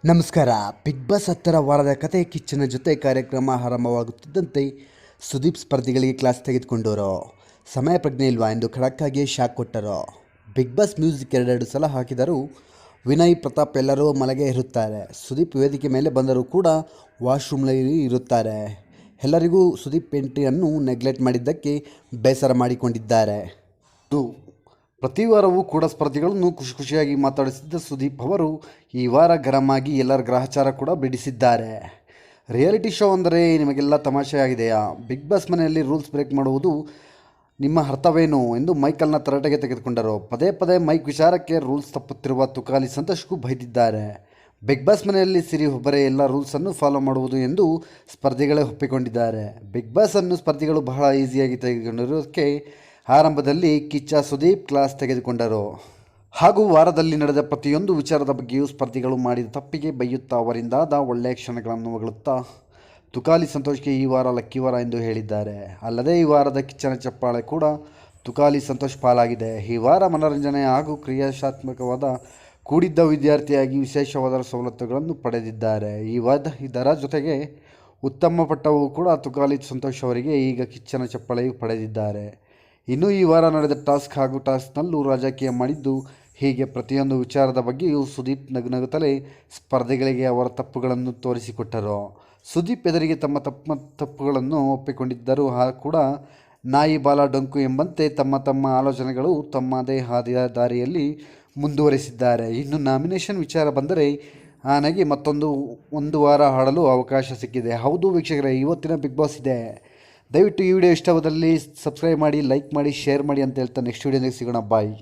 ನಮಸ್ಕಾರ. Big boss 10ರ ವಾರದ ಕತೆ ಕಿಚ್ಚನ ಜೊತೆ ಕಾರ್ಯಕ್ರಮ ಆರಂಭವಾಗುತ್ತಿದ್ದಂತೆ ಸುದೀಪ್ ಸ್ಪರ್ಧಿಗಳಿಗೆ ಕ್ಲಾಸ್ ತೆಗೆದುಕೊಂಡರು. ಸಮಯ ಪ್ರಜ್ಞೆ ಇಲ್ವಾ ಎಂದು ಖಡಕ್ಕಾಗಿ ಶಾಕ್ ಕೊಟ್ಟರು. ಬಿಗ್ ಬಾಸ್ ಮ್ಯೂಸಿಕ್ ಎರಡೆರಡು ಸಲ ಹಾಕಿದರೂ ವಿನಯ್, ಪ್ರತಾಪ್ ಎಲ್ಲರೂ ಮಲಗೆ ಇರುತ್ತಾರೆ. ಸುದೀಪ್ ವೇದಿಕೆ ಮೇಲೆ ಬಂದರೂ ಕೂಡ ವಾಶ್ರೂಮ್ನಲ್ಲಿ ಇರುತ್ತಾರೆ. ಎಲ್ಲರಿಗೂ ಸುದೀಪ್ ಎಂಟ್ರಿಯನ್ನು ನೆಗ್ಲೆಕ್ಟ್ ಮಾಡಿದ್ದಕ್ಕೆ ಬೇಸರ ಮಾಡಿಕೊಂಡಿದ್ದಾರೆ. ಪ್ರತಿ ವಾರವೂ ಕೂಡ ಸ್ಪರ್ಧಿಗಳನ್ನು ಖುಷಿಯಾಗಿ ಮಾತಾಡಿಸಿದ್ದ ಸುದೀಪ್ ಅವರು ಈ ವಾರ ಗರಂ ಆಗಿ ಎಲ್ಲರ ಗ್ರಹಚಾರ ಕೂಡ ಬಿಡಿಸಿದ್ದಾರೆ. ರಿಯಾಲಿಟಿ ಶೋ ಅಂದರೆ ನಿಮಗೆಲ್ಲ ತಮಾಷೆ ಆಗಿದೆಯಾ? ಬಿಗ್ ಬಾಸ್ ಮನೆಯಲ್ಲಿ ರೂಲ್ಸ್ ಬ್ರೇಕ್ ಮಾಡುವುದು ನಿಮ್ಮ ಅರ್ಥವೇನು ಎಂದು ಮೈಕಲ್ನ ತರಾಟೆಗೆ ತೆಗೆದುಕೊಂಡರು. ಪದೇ ಪದೇ ಮೈಕ್ ವಿಚಾರಕ್ಕೆ ರೂಲ್ಸ್ ತಪ್ಪುತ್ತಿರುವ ತುಕಾಲಿ ಸಂತೋಷ್ಗೂ ಬೈದಿದ್ದಾರೆ. ಬಿಗ್ ಬಾಸ್ ಮನೆಯಲ್ಲಿ ಸಿರಿ ಒಬ್ಬರೇ ಎಲ್ಲ ರೂಲ್ಸನ್ನು ಫಾಲೋ ಮಾಡುವುದು ಎಂದು ಸ್ಪರ್ಧಿಗಳೇ ಒಪ್ಪಿಕೊಂಡಿದ್ದಾರೆ. ಬಿಗ್ ಬಾಸ್ ಅನ್ನು ಸ್ಪರ್ಧಿಗಳು ಬಹಳ ಈಸಿಯಾಗಿ ತೆಗೆದುಕೊಂಡಿರೋದಕ್ಕೆ ಆರಂಭದಲ್ಲಿ ಕಿಚ್ಚ ಸುದೀಪ್ ಕ್ಲಾಸ್ ತೆಗೆದುಕೊಂಡರು. ಹಾಗೂ ವಾರದಲ್ಲಿ ನಡೆದ ಪ್ರತಿಯೊಂದು ವಿಚಾರದ ಬಗ್ಗೆಯೂ ಸ್ಪರ್ಧಿಗಳು ಮಾಡಿದ ತಪ್ಪಿಗೆ ಬೈಯುತ್ತಾ ಅವರಿಂದಾದ ಒಳ್ಳೆಯ ಕ್ಷಣಗಳನ್ನು ಹೊಗಳುತ್ತಾ ತುಕಾಲಿ ಸಂತೋಷ್ಗೆ ಈ ವಾರ ಲಕ್ಕಿ ವಾರ ಎಂದು ಹೇಳಿದ್ದಾರೆ. ಅಲ್ಲದೆ ಈ ವಾರದ ಕಿಚ್ಚನ ಚಪ್ಪಾಳೆ ಕೂಡ ತುಕಾಲಿ ಸಂತೋಷ್ ಪಾಲಾಗಿದೆ. ಈ ವಾರ ಮನೋರಂಜನೆ ಹಾಗೂ ಕ್ರಿಯಾತ್ಮಕವಾದ ಕೂಡಿದ್ದ ವಿದ್ಯಾರ್ಥಿಯಾಗಿ ವಿಶೇಷವಾದ ಸವಲತ್ತುಗಳನ್ನು ಪಡೆದಿದ್ದಾರೆ. ಇದರ ಜೊತೆಗೆ ಉತ್ತಮ ಪಟ್ಟವು ಕೂಡ ತುಕಾಲಿ ಸಂತೋಷ್ ಅವರಿಗೆ ಈಗ ಕಿಚ್ಚನ ಚಪ್ಪಾಳೆಯು ಪಡೆದಿದ್ದಾರೆ. ಇನ್ನು ಈ ವಾರ ನಡೆದ ಟಾಸ್ಕ್ನಲ್ಲೂ ರಾಜಕೀಯ ಮಾಡಿದ್ದು. ಹೀಗೆ ಪ್ರತಿಯೊಂದು ವಿಚಾರದ ಬಗ್ಗೆಯೂ ಸುದೀಪ್ ನಗುನಗುತ್ತಲೇ ಸ್ಪರ್ಧಿಗಳಿಗೆ ಅವರ ತಪ್ಪುಗಳನ್ನು ತೋರಿಸಿಕೊಟ್ಟರು. ಸುದೀಪ್ ಎದುರಿಗೆ ತಮ್ಮ ತಪ್ಪುಗಳನ್ನು ಒಪ್ಪಿಕೊಂಡಿದ್ದರೂ ಕೂಡ ನಾಯಿ ಬಾಲ ಡೊಂಕು ಎಂಬಂತೆ ತಮ್ಮ ಆಲೋಚನೆಗಳು ತಮ್ಮದೇ ದಾರಿಯಲ್ಲಿ ಮುಂದುವರಿಸಿದ್ದಾರೆ. ಇನ್ನು ನಾಮಿನೇಷನ್ ವಿಚಾರ ಬಂದರೆ ಆನೆಗೆ ಒಂದು ವಾರ ಆಡಲು ಅವಕಾಶ ಸಿಕ್ಕಿದೆ. ಹೌದು ವೀಕ್ಷಕರೇ, ಇವತ್ತಿನ ಬಿಗ್ ಬಾಸ್ ಇದೆ. ದಯವಿಟ್ಟು ಈ ವಿಡಿಯೋ ಇಷ್ಟವಾದಲ್ಲಿ ಸಬ್ಸ್ಕ್ರೈಬ್ ಮಾಡಿ, ಲೈಕ್ ಮಾಡಿ, ಶೇರ್ ಮಾಡಿ ಅಂತ ಹೇಳ್ತಾ ನೆಕ್ಸ್ಟ್ ವಿಡಿಯೋದಾಗ ಸಿಗೋಣ. ಬಾಯ್.